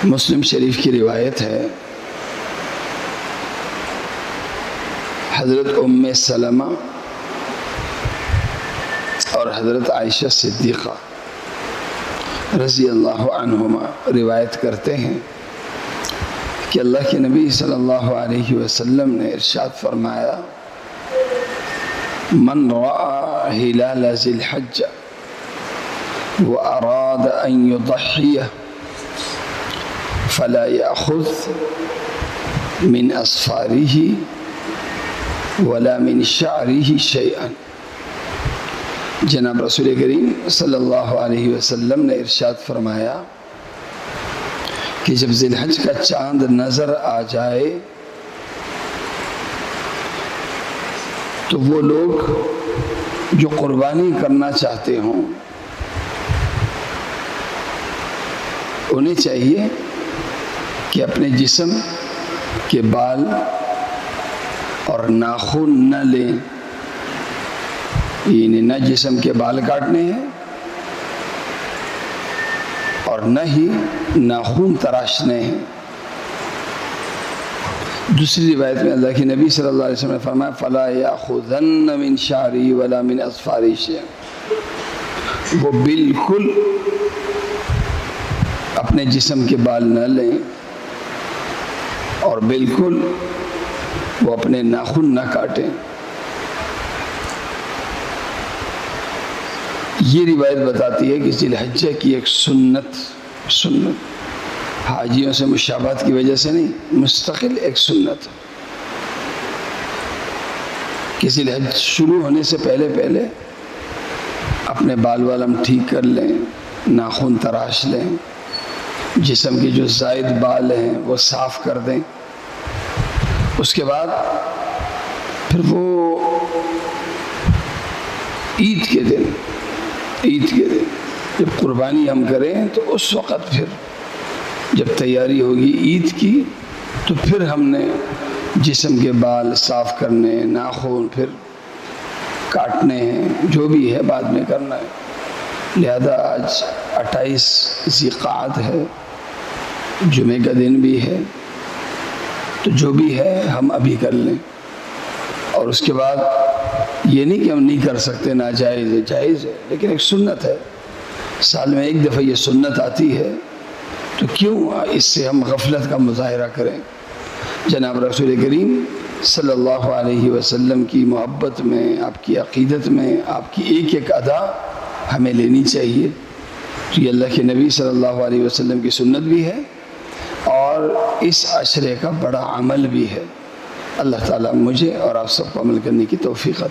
مسلم شریف کی روایت ہے، حضرت ام سلمہ اور حضرت عائشہ صدیقہ رضی اللہ عنہما روایت کرتے ہیں کہ اللہ کے نبی صلی اللہ علیہ وسلم نے ارشاد فرمایا، من رأى هلال ذي الحجة وأراد أن يضحيه فلا يأخذ من أصفاره ولا من شعره شيئا۔ جناب رسول کریم صلی اللہ علیہ وسلم نے ارشاد فرمایا کہ جب ذی الحج کا چاند نظر آ جائے تو وہ لوگ جو قربانی کرنا چاہتے ہوں انہیں چاہیے کہ اپنے جسم کے بال اور ناخن نہ لیں، یعنی نہ جسم کے بال کاٹنے ہیں اور نہ ہی ناخن تراشنے ہیں۔ دوسری روایت میں اللہ کے نبی صلی اللہ علیہ وسلم نے فرمایا، فَلَا يَأْخُذَنَّ مِنْ شَعْرِهِ وَلَا مِنْ أَظْفَارِهِ شَيْئًا، وہ بالکل اپنے جسم کے بال نہ لیں اور بالکل وہ اپنے ناخن نہ کاٹیں۔ یہ روایت بتاتی ہے کہ ذی الحجہ کی ایک سنت حاجیوں سے مشابہت کی وجہ سے نہیں، مستقل ایک سنت کہ ذی الحج شروع ہونے سے پہلے اپنے بال والم ٹھیک کر لیں، ناخن تراش لیں، جسم کے جو زائد بال ہیں وہ صاف کر دیں۔ اس کے بعد پھر وہ عید کے دن جب قربانی ہم کریں تو اس وقت پھر جب تیاری ہوگی عید کی تو پھر ہم نے جسم کے بال صاف کرنے، ناخن پھر کاٹنے ہیں، جو بھی ہے بعد میں کرنا ہے۔ لہذا آج 28 ذی القعدہ ہے، جمعے کا دن بھی ہے، تو جو بھی ہے ہم ابھی کر لیں، اور اس کے بعد یہ نہیں کہ ہم نہیں کر سکتے، ناجائز ہے، جائز ہے، لیکن ایک سنت ہے، سال میں ایک دفعہ یہ سنت آتی ہے تو کیوں اس سے ہم غفلت کا مظاہرہ کریں۔ جناب رسول کریم صلی اللہ علیہ وسلم کی محبت میں، آپ کی عقیدت میں، آپ کی ایک ایک ادا ہمیں لینی چاہیے۔ تو یہ اللہ کے نبی صلی اللہ علیہ وسلم کی سنت بھی ہے اور اس عشرے کا بڑا عمل بھی ہے۔ اللہ تعالیٰ مجھے اور آپ سب کو عمل کرنے کی توفیق عطا